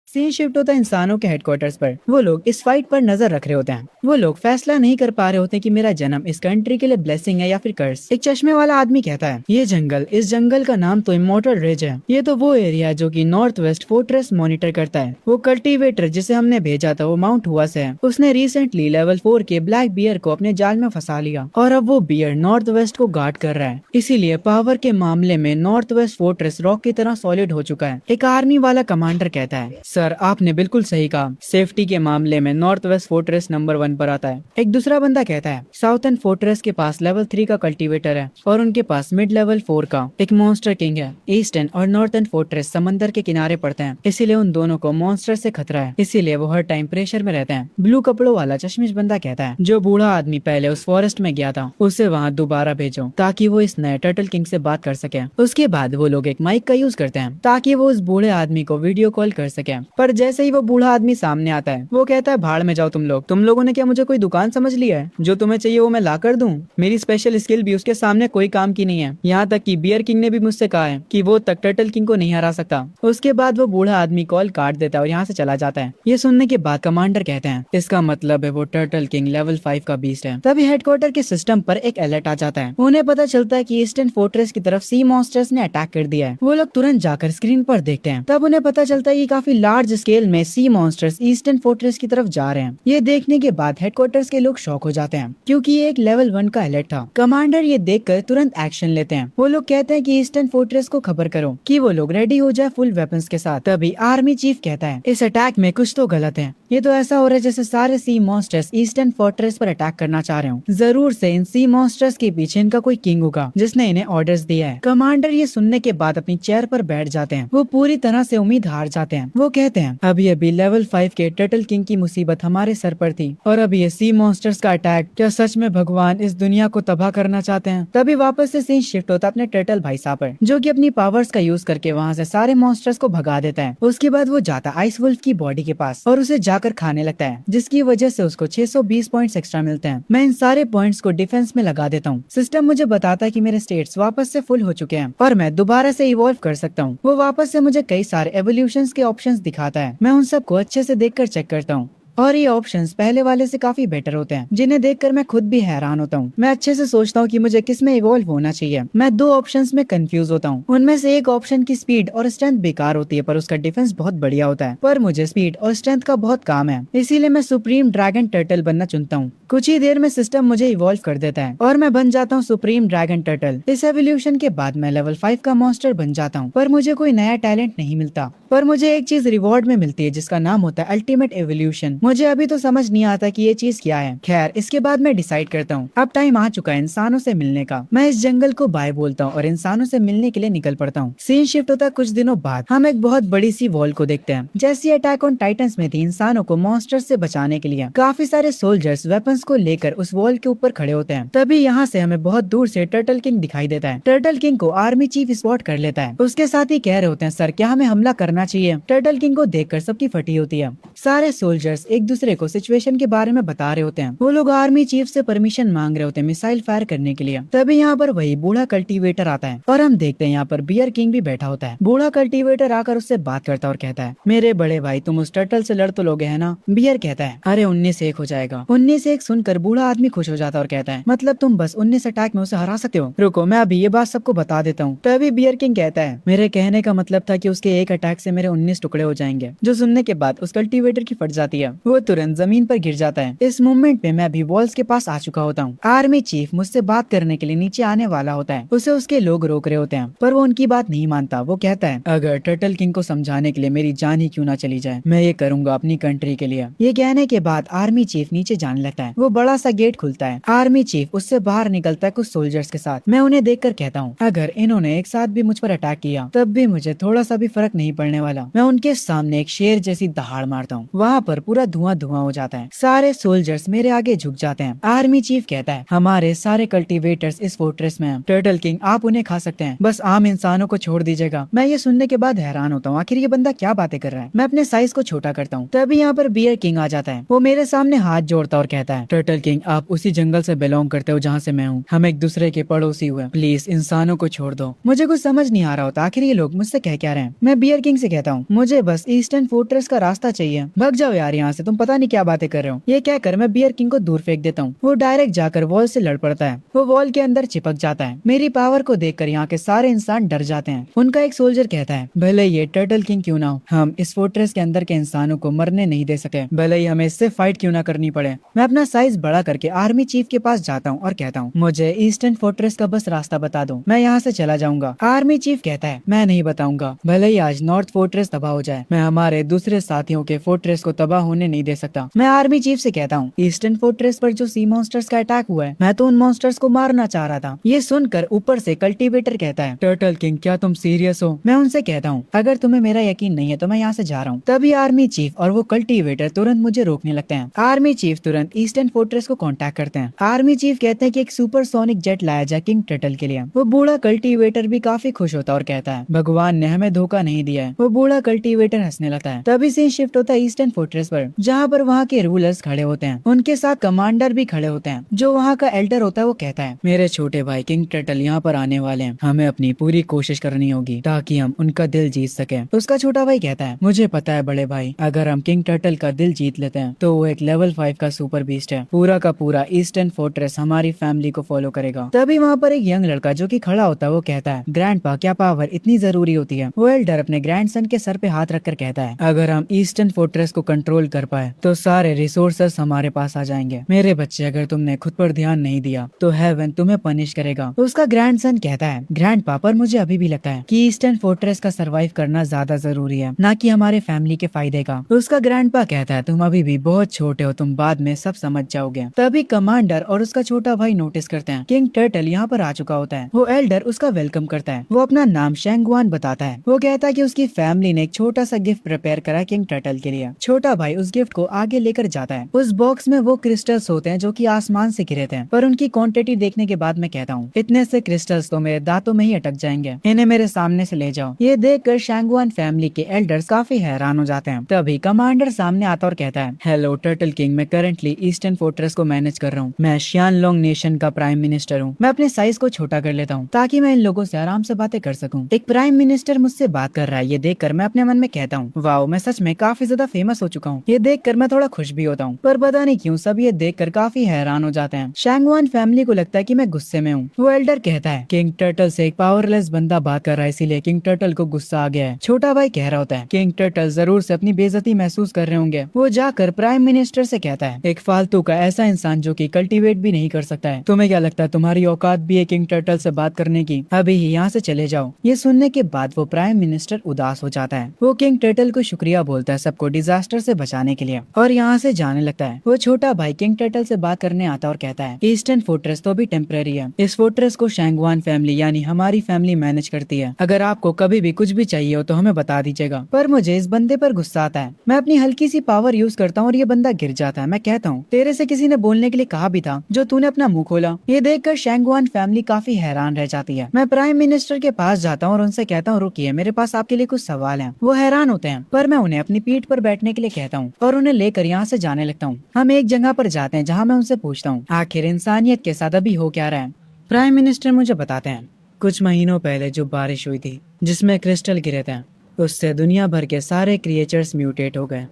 सीन शिफ्ट होता है इंसानों के हेडक्वार्टर्स पर। वो लोग इस फाइट पर नजर रख रहे होते हैं। वो लोग फैसला नहीं कर पा रहे होते कि मेरा जन्म इस कंट्री के लिए ब्लेसिंग है या फिर कर्स। एक चश्मे वाला आदमी कहता है, इस जंगल का नाम तो इमॉर्टल रिज है। ये तो वो एरिया है जो कि नॉर्थ वेस्ट फोर्ट्रेस मॉनिटर करता है। वो कल्टीवेटर जिसे हमने भेजा था वो माउंट हुआ से है। उसने रिसेंटली लेवल 4 के ब्लैक बियर को अपने जाल में फंसा लिया और अब वो बियर नॉर्थ वेस्ट को गार्ड कर रहा है। इसीलिए पावर के मामले में नॉर्थ वेस्ट फोर्ट्रेस रॉक की तरह सॉलिड हो चुका है। एक आर्मी वाला कमांडर कहता है, सर आपने बिल्कुल सही कहा, सेफ्टी के मामले में नॉर्थ वेस्ट फोर्ट्रेस नंबर 1 पर आता है। एक दूसरा बंदा कहता है, साउथर्न फोर्ट्रेस के पास लेवल 3 का कल्टीवेटर है और उनके पास मिड लेवल 4 का एक मॉन्स्टर किंग है। ईस्टर्न और नॉर्थर्न फोर्ट्रेस समंदर के किनारे पड़ते हैं, इसीलिए उन दोनों को मॉन्स्टर से खतरा है, इसीलिए वो हर टाइम प्रेशर में रहते हैं। ब्लू कपड़ों वाला चश्मिश बंदा कहता है, जो बूढ़ा आदमी पहले उस फॉरेस्ट में गया था उसे वहाँ दोबारा भेजो ताकि वो इस नए टर्टल किंग से बात कर सके। उसके बाद वो लोग एक माइक का यूज करते हैं ताकि वो उस बूढ़े आदमी को वीडियो कॉल कर सके। पर जैसे ही वो बूढ़ा आदमी सामने आता है वो कहता है, भाड़ में जाओ तुम लोगों ने क्या मुझे कोई दुकान समझ लिया है? जो तुम्हें चाहिए वो मैं ला कर दूं? मेरी स्पेशल स्किल भी उसके सामने कोई काम की नहीं है। यहाँ तक कि बियर किंग ने भी मुझसे कहा है कि वो तक टर्टल किंग को नहीं हरा सकता। उसके बाद वो बूढ़ा आदमी कॉल काट देता है और यहाँ से चला जाता है। ये सुनने के बाद कमांडर कहते हैं, इसका मतलब है वो टर्टल किंग लेवल 5 का बीस्ट है। तभी हेडक्वार्टर के सिस्टम पर एक अलर्ट आ जाता है। उन्हें पता चलता है कि ईस्टर्न फोर्ट्रेस की तरफ सी मॉन्स्टर्स ने अटैक कर दिया है। वो लोग तुरंत जाकर स्क्रीन पर देखते हैं। तब उन्हें पता चलता है कि काफी लार्ज स्केल में सी मॉन्स्टर्स ईस्टर्न फोर्ट्रेस की तरफ जा रहे हैं। ये देखने के बाद हेडक्वार्टर्स के लोग शॉक हो जाते हैं क्योंकि ये एक लेवल 1 का अलर्ट था। कमांडर ये देखकर तुरंत एक्शन लेते हैं। वो लोग कहते हैं कि ईस्टर्न फोर्ट्रेस को खबर करो कि वो लोग रेडी हो जाए फुल वेपन्स के साथ। तभी आर्मी चीफ कहता है, इस अटैक में कुछ तो गलत है। ये तो ऐसा हो रहा है जैसे सारे सी मॉन्स्टर्स ईस्टर्न फोर्ट्रेस पर अटैक करना चाह रहे हो। जरूर से इन सी मॉन्स्टर्स के पीछे इनका कोई किंग होगा जिसने इन्हें ऑर्डर्स दिया है। कमांडर ये सुनने के बाद अपनी चेयर पर बैठ जाते हैं। वो पूरी तरह से उम्मीद हार जाते हैं। वो कहते हैं, अभी अभी लेवल 5 के टर्टल किंग की मुसीबत हमारे सर पर थी और अब ये सी मॉन्स्टर्स का अटैक, क्या सच में भगवान इस दुनिया को तबाह करना चाहते हैं? तभी वापस से सीन शिफ्ट होता है अपने टर्टल भाई साहब पर, जो कि अपनी पावर्स का यूज करके वहाँ से सारे मॉन्स्टर्स को भगा देता है। उसके बाद वो जाता आइस वुल्फ की बॉडी के पास और उसे जाकर खाने लगता है, जिसकी वजह से उसको 620 पॉइंट्स एक्स्ट्रा मिलते हैं। मैं इन सारे पॉइंट्स को डिफेंस में लगा देता हूँ। सिस्टम मुझे बताता है कि मेरे स्टेट्स वापस से फुल हो चुके हैं और मैं दोबारा से इवॉल्व कर सकता हूँ। वो वापस से मुझे कई सारे एवोल्यूशंस के ऑप्शंस दिखाता है। मैं उन सबको अच्छे से देखकर चेक करता हूँ और ये ऑप्शंस पहले वाले से काफी बेटर होते हैं, जिन्हें देखकर मैं खुद भी हैरान होता हूँ। मैं अच्छे से सोचता हूँ कि मुझे किस में इवॉल्व होना चाहिए। मैं 2 ऑप्शंस में कंफ्यूज होता हूँ। उनमें से एक ऑप्शन की स्पीड और स्ट्रेंथ बेकार होती है पर उसका डिफेंस बहुत बढ़िया होता है। पर मुझे स्पीड और स्ट्रेंथ का बहुत काम है, इसीलिए मैं सुप्रीम ड्रैगन टर्टल बनना चुनता हूँ। कुछ ही देर में सिस्टम मुझे इवॉल्व कर देता है और मैं बन जाता हूँ सुप्रीम ड्रैगन टर्टल। इस एवोल्यूशन के बाद मैं लेवल 5 का मॉन्स्टर बन जाता हूँ, पर मुझे कोई नया टैलेंट नहीं मिलता। पर मुझे एक चीज रिवॉर्ड में मिलती है जिसका नाम होता है अल्टीमेट एवोल्यूशन। मुझे अभी तो समझ नहीं आता कि ये चीज क्या है। खैर, इसके बाद मैं डिसाइड करता हूँ अब टाइम आ चुका है इंसानों से मिलने का। मैं इस जंगल को बाय बोलता हूँ और इंसानों से मिलने के लिए निकल पड़ता हूँ। सीन शिफ्ट होता है कुछ दिनों बाद। हम एक बहुत बड़ी सी वॉल को देखते हैं। जैसी अटैक ऑन टाइटंस में थी, इंसानों को मॉन्स्टर्स से बचाने के लिए काफी सारे सोल्जर्स वेपन्स को लेकर उस वॉल के ऊपर खड़े होते हैं। तभी यहाँ से हमें बहुत दूर से टर्टल किंग दिखाई देता है। टर्टल किंग को आर्मी चीफ स्पॉट कर लेता है। उसके साथ ही कह रहे होते हैं, सर क्या हमें हमला करना चाहिए? टर्टल किंग को देखकर सबकी फटी होती है। सारे सोल्जर्स एक दूसरे को सिचुएशन के बारे में बता रहे होते हैं। वो लोग आर्मी चीफ से परमिशन मांग रहे होते हैं मिसाइल फायर करने के लिए। तभी यहाँ पर वही बूढ़ा कल्टीवेटर आता है और हम देखते हैं यहाँ पर बियर किंग भी बैठा होता है। बूढ़ा कल्टीवेटर आकर उससे बात करता है और कहता है, मेरे बड़े भाई तुम उस टर्टल से लड़ तो लोगे है ना? बियर कहता है, अरे 19-1 हो जाएगा। 19-1 सुनकर बूढ़ा आदमी खुश हो जाता है और कहता है, मतलब तुम बस 19 अटैक में उसे हरा सकते हो? रुको मैं अभी ये बात सबको बता देता हूँ। तभी बियर किंग कहता है, मेरे कहने का मतलब था कि उसके एक अटैक से मेरे 19 टुकड़े हो जाएंगे। जो सुनने के बाद उस कल्टीवेटर की फट जाती है। वो तुरंत जमीन पर गिर जाता है। इस मूवमेंट पे मैं भी वॉल्स के पास आ चुका होता हूँ। आर्मी चीफ मुझसे बात करने के लिए नीचे आने वाला होता है। उसे उसके लोग रोक रहे होते हैं पर वो उनकी बात नहीं मानता। वो कहता है, अगर टर्टल किंग को समझाने के लिए मेरी जान ही क्यों ना चली जाए, मैं ये करूंगा अपनी कंट्री के लिए। ये कहने के बाद आर्मी चीफ नीचे जाने लगता है। वो बड़ा सा गेट खुलता है। आर्मी चीफ उससे बाहर निकलता है कुछ सोल्जर्स के साथ। मैं उन्हें देखकर कहता हूँ, अगर इन्होंने एक साथ भी मुझ पर अटैक किया तब भी मुझे थोड़ा सा भी फर्क नहीं पड़ने वाला। मैं उनके सामने एक शेर जैसी दहाड़ मारता हूँ। वहाँ पर पूरा धुआं धुआं हो जाता है। सारे सोल्जर्स मेरे आगे झुक जाते हैं। आर्मी चीफ कहता है हमारे सारे कल्टीवेटर्स इस फोर्ट्रेस में हैं। टर्टल किंग आप उन्हें खा सकते हैं, बस आम इंसानों को छोड़ दीजिएगा। मैं ये सुनने के बाद हैरान होता हूँ, आखिर ये बंदा क्या बातें कर रहा है। मैं अपने साइज को छोटा करता हूँ। तभी यहाँ पर बियर किंग आ जाता है। वो मेरे सामने हाथ जोड़ता और कहता है टर्टल किंग आप उसी जंगल से बिलोंग करते हो जहाँ से मैं हूँ। हम एक दूसरे के पड़ोसी हुए, प्लीज इंसानों को छोड़ दो। मुझे कुछ समझ नहीं आ रहा होता आखिर ये लोग मुझसे कह क्या रहे हैं। मैं बियर किंग से कहता हूँ मुझे बस ईस्टर्न फोर्ट्रेस का रास्ता चाहिए, भग जाओ यार यहाँ से, तुम पता नहीं क्या बातें कर रहे हो। ये कहकर मैं बियर किंग को दूर फेंक देता हूँ। वो डायरेक्ट जाकर वॉल से लड़ पड़ता है। वो वॉल के अंदर चिपक जाता है। मेरी पावर को देखकर यहाँ के सारे इंसान डर जाते हैं। उनका एक सोल्जर कहता है भले ये टर्टल किंग क्यों ना हो, हम इस फोर्ट्रेस के अंदर के इंसानों को मरने नहीं दे सके, भले ही हमें इससे फाइट क्यों ना करनी पड़े। मैं अपना साइज बड़ा करके आर्मी चीफ के पास जाता हूँ और कहता हूँ मुझे ईस्टर्न फोर्ट्रेस का बस रास्ता बता दो, मैं यहाँ से चला जाऊंगा। आर्मी चीफ कहता है मैं नहीं बताऊंगा, भले ही आज नॉर्थ फोर्ट्रेस तबाह हो जाए, मैं हमारे दूसरे साथियों के फोर्ट्रेस को तबाह होने नहीं दे सकता। मैं आर्मी चीफ से कहता हूँ ईस्टर्न फोर्ट्रेस पर जो सी मॉन्स्टर्स का अटैक हुआ है, मैं तो उन मॉन्स्टर्स को मारना चाह रहा था। ये सुनकर ऊपर से कल्टीवेटर कहता है टर्टल किंग क्या तुम सीरियस हो। मैं उनसे कहता हूँ अगर तुम्हें मेरा यकीन नहीं है तो मैं यहाँ से जा रहा हूँ। तभी आर्मी चीफ और वो कल्टीवेटर तुरंत मुझे रोकने लगते हैं। आर्मी चीफ तुरंत ईस्टर्न फोर्ट्रेस को कांटेक्ट करते हैं। आर्मी चीफ कहते हैं कि एक सुपरसोनिक जेट लाया जाए किंग टर्टल के लिए। वो बूढ़ा कल्टीवेटर भी काफी खुश होता और कहता है भगवान ने हमें धोखा नहीं दिया है। वो बूढ़ा कल्टीवेटर हंसने लगता है। तभी सीन शिफ्ट होता है ईस्टर्न फोर्ट्रेस पर, जहाँ पर वहाँ के रूलर्स खड़े होते हैं। उनके साथ कमांडर भी खड़े होते हैं। जो वहाँ का एल्डर होता है वो कहता है मेरे छोटे भाई किंग टर्टल यहाँ पर आने वाले हैं, हमें अपनी पूरी कोशिश करनी होगी ताकि हम उनका दिल जीत सके। उसका छोटा भाई कहता है मुझे पता है बड़े भाई, अगर हम किंग टर्टल का दिल जीत लेते हैं तो वो एक लेवल 5 का सुपर बीस्ट है, पूरा का पूरा ईस्टर्न फोर्ट्रेस हमारी फैमिली को फॉलो करेगा। तभी वहाँ पर एक यंग लड़का जो कि खड़ा होता है वो कहता है ग्रैंडपा क्या पावर इतनी जरूरी होती है। वो एल्डर अपने ग्रैंडसन के सर पे हाथ रखकर कहता है अगर हम ईस्टर्न फोर्ट्रेस को कंट्रोल कर पाए तो सारे रिसोर्सेस हमारे पास आ जाएंगे। मेरे बच्चे अगर तुमने खुद पर ध्यान नहीं दिया तो हेवन तुम्हें पनिश करेगा। उसका ग्रैंडसन कहता है ग्रैंडपा पर मुझे अभी भी लगता है कि ईस्टर्न फोर्ट्रेस का सरवाइव करना ज्यादा जरूरी है, ना कि हमारे फैमिली के फायदे का। उसका ग्रैंडपा कहता है तुम अभी भी बहुत छोटे हो, तुम बाद में सब समझ जाओगे। तभी कमांडर और उसका छोटा भाई नोटिस करते हैं किंग टर्टल यहाँ पर आ चुका होता है। वो एल्डर उसका वेलकम करता है। वो अपना नाम शेंगवान बताता है। वो कहता है कि उसकी फैमिली ने एक छोटा सा गिफ्ट प्रिपेयर करा किंग टर्टल के लिए। छोटा भाई उस गिफ्ट को आगे लेकर जाता है। उस बॉक्स में वो क्रिस्टल्स होते हैं जो कि आसमान से गिरे थे, पर उनकी क्वांटिटी देखने के बाद मैं कहता हूँ इतने से क्रिस्टल्स तो मेरे दांतों में ही अटक जाएंगे, इन्हें मेरे सामने से ले जाओ। ये देखकर शेंगवान फैमिली के एल्डर्स काफी हैरान हो जाते हैं। तभी कमांडर सामने आता और कहता है हेलो टर्टल किंग, मैं करंटली ईस्टर्न फोर्ट्रेस को मैनेज कर रहा हूँ। मैं शियानलोंग नेशन का प्राइम मिनिस्टर हूँ। मैं अपने साइज को छोटा कर लेता हूँ ताकि मैं इन लोगों से आराम से बातें कर सकूँ। एक प्राइम मिनिस्टर मुझसे बात कर रहा है, ये देखकर मैं अपने मन में कहता हूँ वाओ, मैं सच में काफी ज्यादा फेमस हो चुका हूँ। ये देखकर मैं थोड़ा खुश भी होता हूँ, पर पता नहीं क्यों सब ये देखकर काफी हैरान हो जाते हैं। शेंगवान फैमिली को लगता है कि मैं गुस्से में हूँ। वो एल्डर कहता है किंग टर्टल से एक पावरलेस बंदा बात कर रहा है, इसीलिए किंग टर्टल को गुस्सा आ गया है। छोटा भाई कह रहा होता है किंग टर्टल जरूर से अपनी बेइज्जती महसूस कर रहे होंगे। वो जाकर प्राइम मिनिस्टर से कहता है एक फालतू का ऐसा इंसान जो कि कल्टीवेट भी नहीं कर सकता है, तुम्हें क्या लगता है तुम्हारी औकात भी है किंग टर्टल से बात करने की? अभी ही यहाँ से चले जाओ। ये सुनने के बाद वो प्राइम मिनिस्टर उदास हो जाता है। वो किंग टर्टल को शुक्रिया बोलता है सबको डिजास्टर से बचाने के लिए और यहाँ से जाने लगता है। वो छोटा भाई किंग टर्टल से बात करने आता और कहता है ईस्टर्न फोर्ट्रेस तो भी टेम्पररी है, इस फोर्ट्रेस को शेंगवान फैमिली यानी हमारी फैमिली मैनेज करती है। अगर आपको कभी भी कुछ भी चाहिए हो तो हमें बता दीजिएगा। पर मुझे इस बंदे पर गुस्सा आता है। मैं अपनी हल्की सी पावर यूज करता हूँ और ये बंदा गिर जाता है। मैं कहता हूँ तेरे से किसी ने बोलने के लिए कहा भी था जो तूने अपना मुंह खोला। ये देखकर शेंगवान फैमिली काफी हैरान रह जाती है। मैं प्राइम मिनिस्टर के पास जाता हूँ और उनसे कहता हूँ रुकिए, मेरे पास आपके लिए कुछ सवाल हैं। वो हैरान होते हैं, पर मैं उन्हें अपनी पीठ पर बैठने के लिए कहता हूँ और उन्हें लेकर यहाँ से जाने लगता हूँ। हम एक जगह पर जाते हैं जहाँ मैं उनसे पूछता हूँ आखिर इंसानियत के साथ अभी हो क्या रहा है। प्राइम मिनिस्टर मुझे बताते हैं कुछ महीनों पहले जो बारिश हुई थी जिसमें क्रिस्टल गिरे थे, उससे दुनिया भर के सारे क्रिएचर्स म्यूटेट हो गए।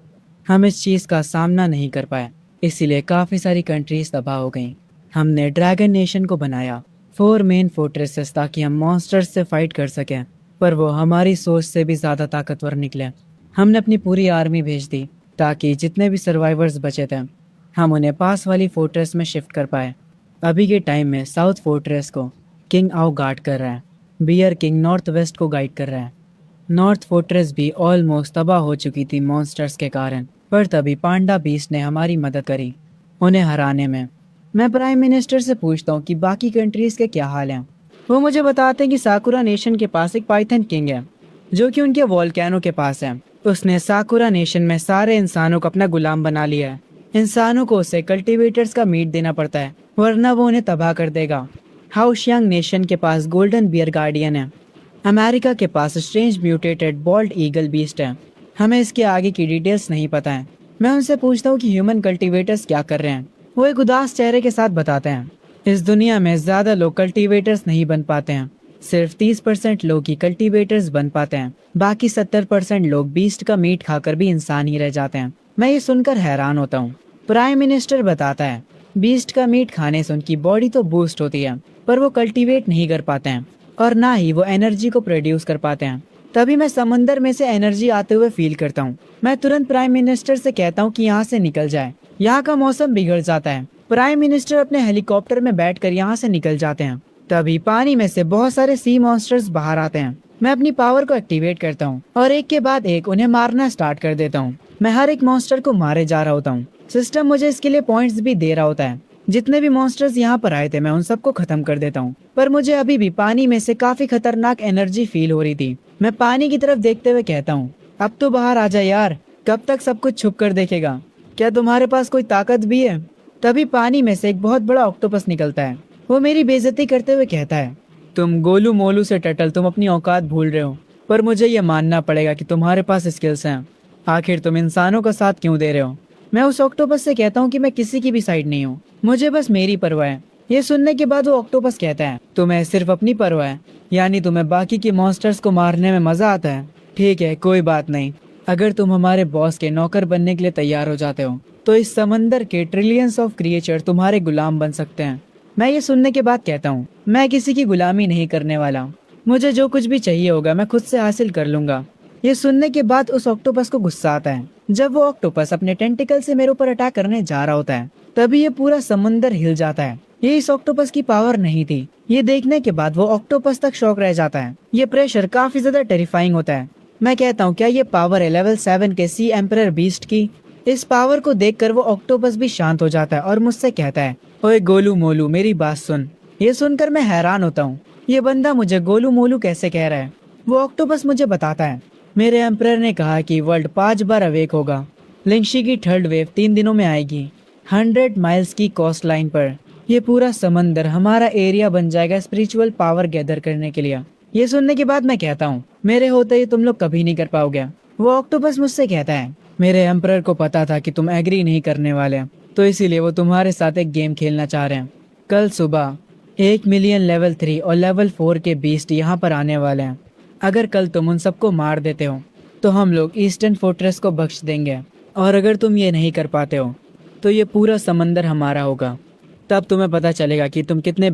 हम इस चीज का सामना नहीं कर पाए, इसीलिए काफी सारी कंट्रीज तबाह हो गईं। हमने ड्रैगन नेशन को बनाया 4 मेन फोर्ट्रेसेस ताकि हम मॉन्स्टर्स से फाइट कर सकें, पर वो हमारी सोच से भी ज्यादा ताकतवर निकले। हमने अपनी पूरी आर्मी भेज दी ताकि जितने भी सर्वाइवर्स बचे थे हम उन्हें पास वाली फोर्ट्रेस में शिफ्ट कर पाए। अभी के टाइम में साउथ फोर्ट्रेस को किंग आओ गार्ड कर रहा है, बियर किंग नॉर्थ वेस्ट को गाइड कर रहा है। नॉर्थ फोर्ट्रेस भी ऑलमोस्ट तबाह हो चुकी थी मॉन्स्टर्स के कारण, पर तभी पांडा बीस्ट ने हमारी मदद करी उन्हें हराने में। मैं प्राइम मिनिस्टर से पूछता हूँ कि बाकी कंट्रीज के क्या हाल हैं। वो मुझे बताते हैं कि साकुरा नेशन के पास एक पाइथन किंग है जो कि उनके वॉल्केनो के पास है। उसने साकुरा नेशन में सारे इंसानों को अपना गुलाम बना लिया है। इंसानों को उसे कल्टीवेटर्स का मीट देना पड़ता है, वरना वो उन्हें तबाह कर देगा। हाउशियांग नेशन के पास गोल्डन बियर गार्डियन है। अमेरिका के पास strange mutated bald eagle beast है। हमें इसके आगे की डिटेल्स नहीं पता है। मैं उनसे पूछता हूँ कि ह्यूमन कल्टीवेटर्स क्या कर रहे हैं। वो एक उदास चेहरे के साथ बताते हैं, इस दुनिया में ज्यादा लोग कल्टीवेटर्स नहीं बन पाते हैं। सिर्फ 30% लोग ही कल्टीवेटर्स बन पाते हैं। बाकी 70% लोग बीस्ट का मीट खाकर भी इंसान ही रह जाते हैं। मैं ये सुनकर हैरान होता हूँ। प्राइम मिनिस्टर बताता है, बीस्ट का मीट खाने से उनकी बॉडी तो बूस्ट होती है, पर वो कल्टीवेट नहीं कर पाते हैं और ना ही वो एनर्जी को प्रोड्यूस कर पाते हैं। तभी मैं समंदर में से एनर्जी आते हुए फील करता हूँ। मैं तुरंत प्राइम मिनिस्टर से कहता हूँ कि यहाँ से निकल जाए, यहाँ का मौसम बिगड़ जाता है। प्राइम मिनिस्टर अपने हेलीकॉप्टर में बैठकर यहाँ से निकल जाते हैं। तभी पानी में से बहुत सारे सी मॉन्स्टर्स बाहर आते हैं। मैं अपनी पावर को एक्टिवेट करता हूँ और एक के बाद एक उन्हें मारना स्टार्ट कर देता हूँ। मैं हर एक मॉन्स्टर को मारे जा रहा होता हूँ। सिस्टम मुझे इसके लिए पॉइंट्स भी दे रहा होता है। जितने भी मॉन्स्टर्स यहाँ पर आए थे मैं उन सबको खत्म कर देता हूँ, पर मुझे अभी भी पानी में से काफी खतरनाक एनर्जी फील हो रही थी। मैं पानी की तरफ देखते हुए कहता हूँ, अब तो बाहर आ जा यार, कब तक सब कुछ छुप कर देखेगा? क्या तुम्हारे पास कोई ताकत भी है? तभी पानी में से एक बहुत बड़ा ऑक्टोपस निकलता है। वो मेरी बेइज्जती करते हुए कहता है, तुम गोलू मोलू से टटल, तुम अपनी औकात भूल रहे हो, पर मुझे ये मानना पड़ेगा कि तुम्हारे पास स्किल्स हैं। आखिर तुम इंसानों का साथ क्यों दे रहे हो? मैं उस ऑक्टोपस से कहता हूँ कि मैं किसी की भी साइड नहीं हूँ, मुझे बस मेरी परवाह है। ये सुनने के बाद वो ऑक्टोपस कहता है, तुम्हें सिर्फ अपनी परवाह है, यानी तुम्हें बाकी के मॉन्स्टर्स को मारने में मजा आता है। ठीक है, कोई बात नहीं। अगर तुम हमारे बॉस के नौकर बनने के लिए तैयार हो जाते हो तो इस समंदर के ट्रिलियंस ऑफ क्रिएचर तुम्हारे गुलाम बन सकते हैं। मैं ये सुनने के बाद कहता हूँ, मैं किसी की गुलामी नहीं करने वाला। मुझे जो कुछ भी चाहिए होगा मैं खुद से हासिल कर लूंगा। ये सुनने के बाद उस ऑक्टोपस को गुस्सा आता है। जब वो ऑक्टोपस अपने टेंटिकल से मेरे ऊपर अटैक करने जा रहा होता है, तभी ये पूरा समंदर हिल जाता है। ये इस ऑक्टोपस की पावर नहीं थी। ये देखने के बाद वो ऑक्टोपस तक शॉक रह जाता है। ये प्रेशर काफी ज्यादा टेरिफाइंग होता है। मैं कहता हूँ, क्या ये पावर है लेवल 7 के सी एम्परर बीस्ट की? इस पावर को देखकर वो ऑक्टोपस भी शांत हो जाता है और मुझसे कहता है, ओए गोलू मोलू, मेरी बात सुन। ये सुनकर मैं हैरान होता हूँ, ये बंदा मुझे गोलू मोलू कैसे कह रहा है? वो ऑक्टोपस मुझे बताता है, मेरे एम्परर ने कहा कि वर्ल्ड 5 बार अवेक होगा। लिंगशी की थर्ड वेव 3 दिनों में आएगी। 100 माइल्स की कोस्ट लाइन पर ये पूरा समंदर हमारा एरिया बन जाएगा स्पिरिचुअल पावर गैदर करने के लिए। ये सुनने के बाद मैं कहता हूँ, मेरे होते ही तुम लोग कभी नहीं कर पाओगे। वो ऑक्टोपस मुझसे कहता है, मेरे एम्परर को पता था कि तुम एग्री नहीं करने वाले, तो इसीलिए वो तुम्हारे साथ एक गेम खेलना चाह रहे हैं। कल सुबह 1 मिलियन लेवल 3 और लेवल 4 के बीस्ट यहाँ पर आने वाले हैं। अगर कल तुम उन सबको मार देते हो तो हम लोग ईस्टर्न फोर्ट्रेस को बख्श देंगे, और अगर तुम ये नहीं कर पाते हो तो ये पूरा समंदर हमारा होगा। तब तुम्हें पता चलेगा कि तुम कितने